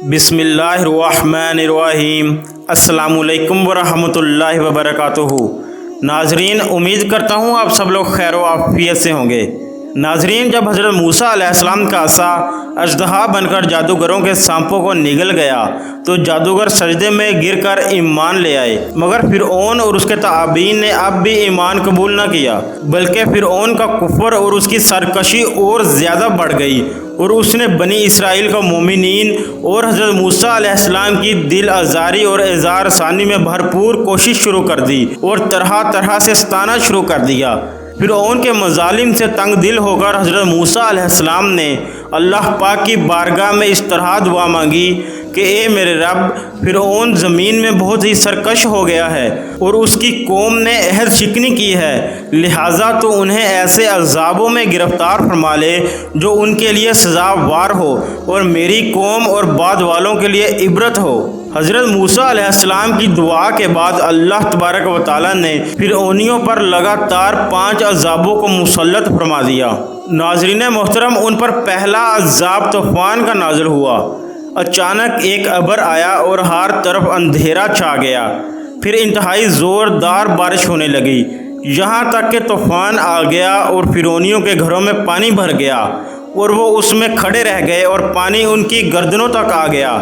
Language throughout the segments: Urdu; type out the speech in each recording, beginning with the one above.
بسم اللہ الرحمن الرحیم۔ السلام علیکم ورحمۃ اللہ وبرکاتہ۔ ناظرین، امید کرتا ہوں آپ سب لوگ خیر و عافیت سے ہوں گے۔ ناظرین، جب حضرت موسیٰ علیہ السلام کا عصا اژدہا بن کر جادوگروں کے سانپوں کو نگل گیا تو جادوگر سجدے میں گر کر ایمان لے آئے، مگر فرعون اور اس کے تابعین نے اب بھی ایمان قبول نہ کیا، بلکہ فرعون کا کفر اور اس کی سرکشی اور زیادہ بڑھ گئی، اور اس نے بنی اسرائیل کا مومنین اور حضرت موسیٰ علیہ السلام کی دل آزاری اور اظہار ثانی میں بھرپور کوشش شروع کر دی اور طرح طرح سے ستانا شروع کر دیا۔ فرعون کے مظالم سے تنگ دل ہو کر حضرت موسیٰ علیہ السلام نے اللہ پاک کی بارگاہ میں اس طرح دعا مانگی کہ اے میرے رب، فرعون زمین میں بہت ہی سرکش ہو گیا ہے اور اس کی قوم نے عہد شکنی کی ہے، لہٰذا تو انہیں ایسے عذابوں میں گرفتار فرما لے جو ان کے لیے سزاوار ہو اور میری قوم اور بعد والوں کے لیے عبرت ہو۔ حضرت موسیٰ علیہ السلام کی دعا کے بعد اللہ تبارک و تعالیٰ نے فرعونیوں پر لگاتار 5 عذابوں کو مسلط فرما دیا۔ ناظرین محترم، ان پر پہلا عذاب طوفان کا نازل ہوا۔ اچانک ایک ابر آیا اور ہر طرف اندھیرا چھا گیا، پھر انتہائی زوردار بارش ہونے لگی، یہاں تک کہ طوفان آ گیا اور فرعونیوں کے گھروں میں پانی بھر گیا اور وہ اس میں کھڑے رہ گئے اور پانی ان کی گردنوں تک آ گیا۔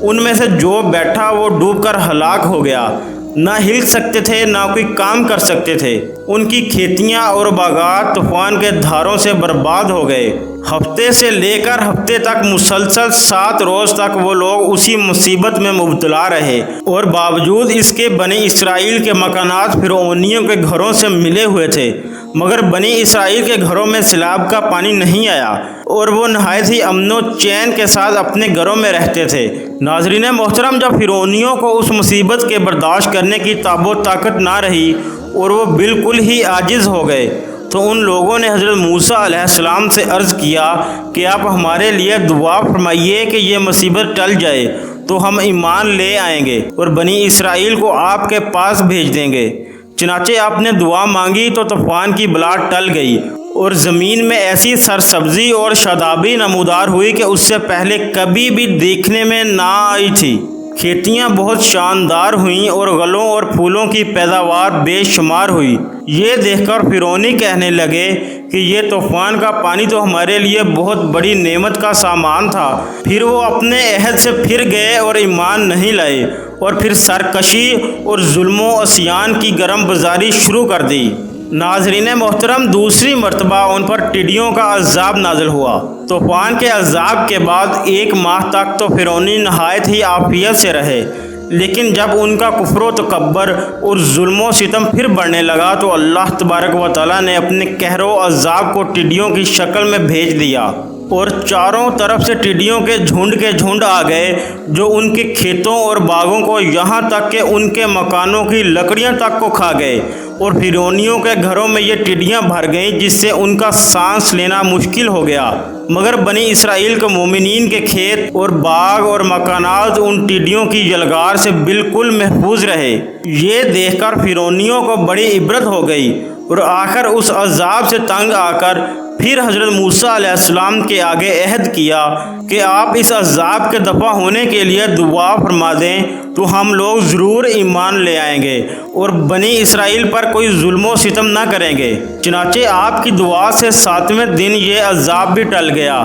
ان میں سے جو بیٹھا وہ ڈوب کر ہلاک ہو گیا، نہ ہل سکتے تھے نہ کوئی کام کر سکتے تھے۔ ان کی کھیتیاں اور باغات طوفان کے دھاروں سے برباد ہو گئے۔ ہفتے سے لے کر ہفتے تک مسلسل 7 روز تک وہ لوگ اسی مصیبت میں مبتلا رہے، اور باوجود اس کے بنی اسرائیل کے مکانات فرعونیوں کے گھروں سے ملے ہوئے تھے، مگر بنی اسرائیل کے گھروں میں سیلاب کا پانی نہیں آیا اور وہ نہایت ہی امن و چین کے ساتھ اپنے گھروں میں رہتے تھے۔ ناظرین محترم، جب فرعونیوں کو اس مصیبت کے برداشت کرنے کی تاب و طاقت نہ رہی اور وہ بالکل ہی عاجز ہو گئے تو ان لوگوں نے حضرت موسیٰ علیہ السلام سے عرض کیا کہ آپ ہمارے لیے دعا فرمائیے کہ یہ مصیبت ٹل جائے تو ہم ایمان لے آئیں گے اور بنی اسرائیل کو آپ کے پاس بھیج دیں گے۔ چنانچہ آپ نے دعا مانگی تو طوفان کی بلا ٹل گئی اور زمین میں ایسی سرسبزی اور شادابی نمودار ہوئی کہ اس سے پہلے کبھی بھی دیکھنے میں نہ آئی تھی۔ کھیتیاں بہت شاندار ہوئیں اور غلوں اور پھولوں کی پیداوار بے شمار ہوئی۔ یہ دیکھ کر فرعونی کہنے لگے کہ یہ طوفان کا پانی تو ہمارے لیے بہت بڑی نعمت کا سامان تھا۔ پھر وہ اپنے عہد سے پھر گئے اور ایمان نہیں لائے، اور پھر سرکشی اور ظلم و عصیان کی گرم بازاری شروع کر دی۔ ناظرین محترم، دوسری مرتبہ ان پر ٹڈیوں کا عذاب نازل ہوا۔ طوفان کے عذاب کے بعد 1 ماہ تک تو فرعونی نہایت ہی عافیت سے رہے، لیکن جب ان کا کفر و تکبر اور ظلم و ستم پھر بڑھنے لگا تو اللہ تبارک و تعالیٰ نے اپنے قہر و عذاب کو ٹڈیوں کی شکل میں بھیج دیا، اور چاروں طرف سے ٹڈیوں کے جھنڈ آ گئے جو ان کے کھیتوں اور باغوں کو، یہاں تک کہ ان کے مکانوں کی لکڑیاں تک کو کھا گئے، اور فرعونیوں کے گھروں میں یہ ٹڈیاں بھر گئیں جس سے ان کا سانس لینا مشکل ہو گیا، مگر بنی اسرائیل کے مومنین کے کھیت اور باغ اور مکانات ان ٹڈیوں کی یلغار سے بالکل محفوظ رہے۔ یہ دیکھ کر فرعونیوں کو بڑی عبرت ہو گئی، اور آخر اس عذاب سے تنگ آ کر پھر حضرت موسیٰ علیہ السلام کے آگے عہد کیا کہ آپ اس عذاب کے دفع ہونے کے لیے دعا فرما دیں تو ہم لوگ ضرور ایمان لے آئیں گے اور بنی اسرائیل پر کوئی ظلم و ستم نہ کریں گے۔ چنانچہ آپ کی دعا سے 7ویں دن یہ عذاب بھی ٹل گیا،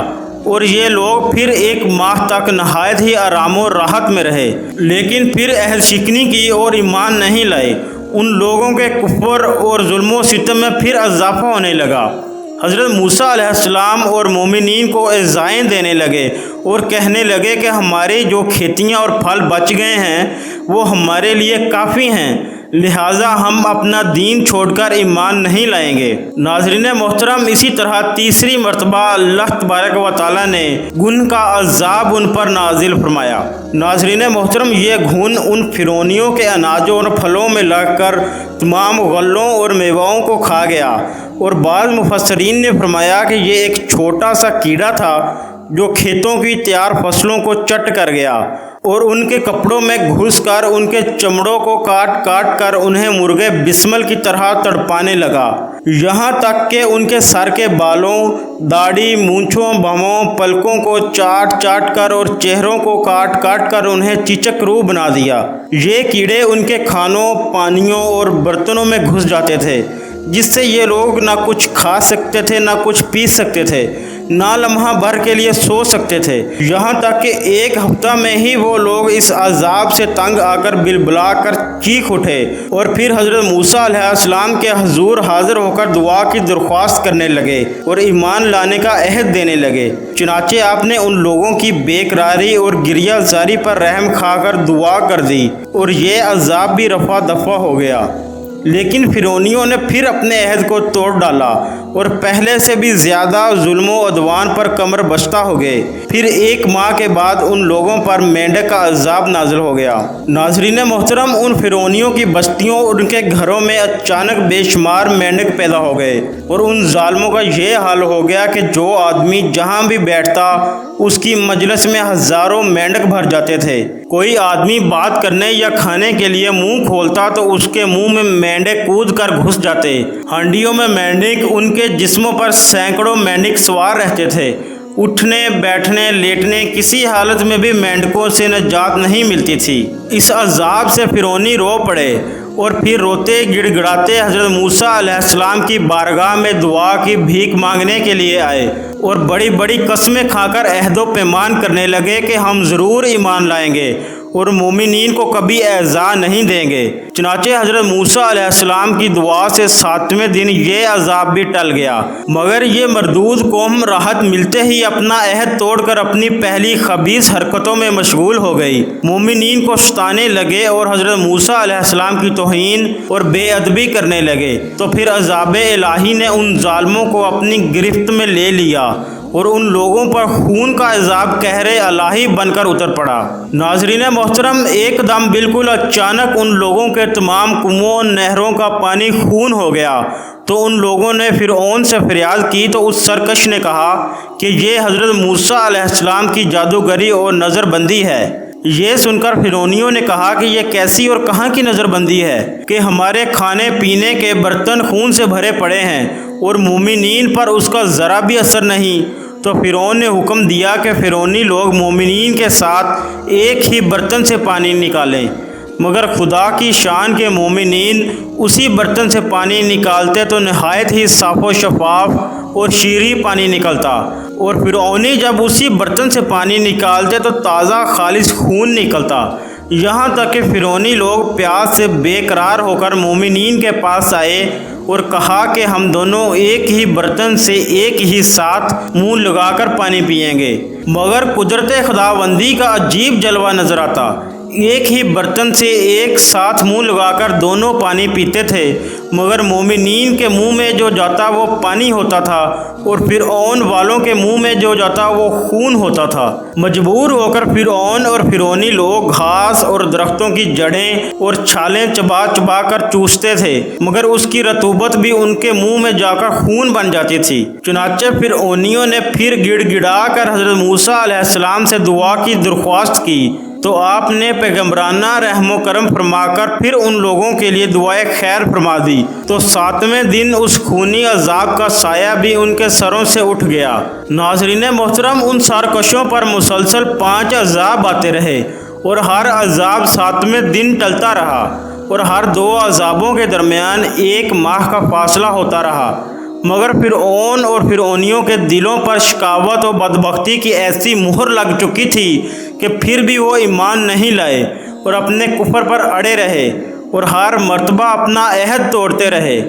اور یہ لوگ پھر 1 ماہ تک نہایت ہی آرام و راحت میں رہے، لیکن پھر عہد شکنی کی اور ایمان نہیں لائے۔ ان لوگوں کے کفر اور ظلم و ستم میں پھر اضافہ ہونے لگا۔ حضرت موسیٰ علیہ السلام اور مومنین کو عزائیں دینے لگے اور کہنے لگے کہ ہماری جو کھیتیاں اور پھل بچ گئے ہیں وہ ہمارے لیے کافی ہیں، لہٰذا ہم اپنا دین چھوڑ کر ایمان نہیں لائیں گے۔ ناظرین محترم، اسی طرح تیسری مرتبہ اللہ تبارک و تعالیٰ نے گھن کا عذاب ان پر نازل فرمایا۔ ناظرین محترم، یہ گھن ان فرعونیوں کے اناجوں اور پھلوں میں لگ کر تمام غلوں اور میووں کو کھا گیا، اور بعض مفسرین نے فرمایا کہ یہ ایک چھوٹا سا کیڑا تھا جو کھیتوں کی تیار فصلوں کو چٹ کر گیا اور ان کے کپڑوں میں گھس کر ان کے چمڑوں کو کاٹ کر انہیں مرغے بسمل کی طرح تڑپانے لگا۔ یہاں تک کہ ان کے سر کے بالوں، داڑھی، مونچھوں، بھووں، پلکوں کو چاٹ چاٹ کر اور چہروں کو کاٹ کاٹ کر انہیں چیچک روح بنا دیا۔ یہ کیڑے ان کے کھانوں، پانیوں اور برتنوں میں گھس جاتے تھے، جس سے یہ لوگ نہ کچھ کھا سکتے تھے، نہ کچھ پی سکتے تھے، نہ لمحہ بھر کے لیے سو سکتے تھے۔ یہاں تک کہ ایک ہفتہ میں ہی وہ لوگ اس عذاب سے تنگ آ کر بلبلا کر چیخ اٹھے اور پھر حضرت موسیٰ علیہ السلام کے حضور حاضر ہو کر دعا کی درخواست کرنے لگے اور ایمان لانے کا عہد دینے لگے۔ چنانچہ آپ نے ان لوگوں کی بے قراری اور گریہ زاری پر رحم کھا کر دعا کر دی اور یہ عذاب بھی رفع دفع ہو گیا۔ لیکن فرعونیوں نے پھر اپنے عہد کو توڑ ڈالا اور پہلے سے بھی زیادہ ظلم و عدوان پر کمر بستہ ہو گئے۔ پھر ایک ماہ کے بعد ان لوگوں پر مینڈک کا عذاب نازل ہو گیا۔ ناظرین محترم، ان فرعونیوں کی بستیوں اور ان کے گھروں میں اچانک بے شمار مینڈک پیدا ہو گئے اور ان ظالموں کا یہ حال ہو گیا کہ جو آدمی جہاں بھی بیٹھتا اس کی مجلس میں ہزاروں مینڈک بھر جاتے تھے۔ کوئی آدمی بات کرنے یا کھانے کے لیے منہ کھولتا تو اس کے منہ میں مینڈک کود کر گھس جاتے۔ ہانڈیوں میں مینڈک، ان کے جسموں پر سینکڑوں مینڈک سوار رہتے تھے۔ اٹھنے، بیٹھنے، لیٹنے، کسی حالت میں بھی مینڈکوں سے نجات نہیں ملتی تھی۔ اس عذاب سے فرعونی رو پڑے اور پھر روتے گڑ گڑاتے حضرت موسیٰ علیہ السلام کی بارگاہ میں دعا کی بھیک مانگنے کے لیے آئے اور بڑی بڑی قسمیں کھا کر عہد و پیمان کرنے لگے کہ ہم ضرور ایمان لائیں گے اور مومنین کو کبھی ایذا نہیں دیں گے۔ چنانچہ حضرت موسیٰ علیہ السلام کی دعا سے 7ویں دن یہ عذاب بھی ٹل گیا، مگر یہ مردود قوم راحت ملتے ہی اپنا عہد توڑ کر اپنی پہلی خبیث حرکتوں میں مشغول ہو گئی۔ مومنین کو ستانے لگے اور حضرت موسیٰ علیہ السلام کی توہین اور بے ادبی کرنے لگے، تو پھر عذاب الہی نے ان ظالموں کو اپنی گرفت میں لے لیا اور ان لوگوں پر خون کا عذاب قہر الہی بن کر اتر پڑا۔ ناظرین محترم، ایک دم بالکل اچانک ان لوگوں کے تمام کنووں، نہروں کا پانی خون ہو گیا۔ تو ان لوگوں نے فرعون سے فریاد کی تو اس سرکش نے کہا کہ یہ حضرت موسیٰ علیہ السلام کی جادوگری اور نظر بندی ہے۔ یہ سن کر فرعونیوں نے کہا کہ یہ کیسی اور کہاں کی نظر بندی ہے کہ ہمارے کھانے پینے کے برتن خون سے بھرے پڑے ہیں اور مومنین پر اس کا ذرا بھی اثر نہیں۔ تو فرعون نے حکم دیا کہ فرعونی لوگ مومنین کے ساتھ ایک ہی برتن سے پانی نکالیں، مگر خدا کی شان کے مومنین اسی برتن سے پانی نکالتے تو نہایت ہی صاف و شفاف اور شیریں پانی نکلتا، اور فرعونی جب اسی برتن سے پانی نکالتے تو تازہ خالص خون نکلتا۔ یہاں تک کہ فرعونی لوگ پیاس سے بے قرار ہو کر مومنین کے پاس آئے اور کہا کہ ہم دونوں ایک ہی برتن سے ایک ہی ساتھ منہ لگا کر پانی پئیں گے، مگر قدرت خداوندی کا عجیب جلوہ نظر آتا۔ ایک ہی برتن سے ایک ساتھ منہ لگا کر دونوں پانی پیتے تھے، مگر مومنین کے منہ میں جو جاتا وہ پانی ہوتا تھا اور فرعون والوں کے منہ میں جو جاتا وہ خون ہوتا تھا۔ مجبور ہو کر فرعون اور فرعونی لوگ گھاس اور درختوں کی جڑیں اور چھالیں چبا چبا کر چوستے تھے، مگر اس کی رطوبت بھی ان کے منہ میں جا کر خون بن جاتی تھی۔ چنانچہ فرعونیوں نے پھر گڑ گڑا کر حضرت موسیٰ علیہ السلام سے دعا کی درخواست کی تو آپ نے پیغمبرانہ رحم و کرم فرما کر پھر ان لوگوں کے لیے دعائے خیر فرما دی، تو 7ویں دن اس خونی عذاب کا سایہ بھی ان کے سروں سے اٹھ گیا۔ ناظرین محترم، ان سرکشوں پر مسلسل 5 عذاب آتے رہے اور ہر عذاب 7ویں دن ٹلتا رہا اور ہر 2 عذابوں کے درمیان 1 ماہ کا فاصلہ ہوتا رہا، مگر فرعون اور فرعونیوں کے دلوں پر شقاوت و بدبختی کی ایسی مہر لگ چکی تھی کہ پھر بھی وہ ایمان نہیں لائے اور اپنے کفر پر اڑے رہے اور ہر مرتبہ اپنا عہد توڑتے رہے،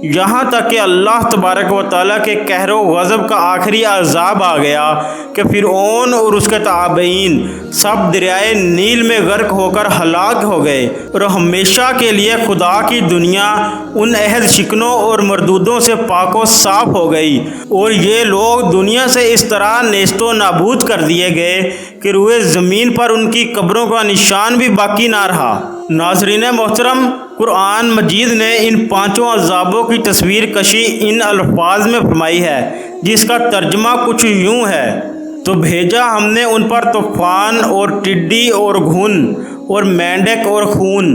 یہاں تک کہ اللہ تبارک و تعالیٰ کے قہر و غضب کا آخری عذاب آ گیا کہ فرعون اور اس کے تابعین سب دریائے نیل میں غرق ہو کر ہلاک ہو گئے اور ہمیشہ کے لیے خدا کی دنیا ان عہد شکنوں اور مردودوں سے پاک و صاف ہو گئی اور یہ لوگ دنیا سے اس طرح نیست و نابود کر دیے گئے کہ روئے زمین پر ان کی قبروں کا نشان بھی باقی نہ رہا۔ ناظرین محترم، قرآن مجید نے ان 5 عذابوں کی تصویر کشی ان الفاظ میں فرمائی ہے، جس کا ترجمہ کچھ یوں ہے: تو بھیجا ہم نے ان پر طوفان اور ٹڈی اور گھن اور مینڈک اور خون،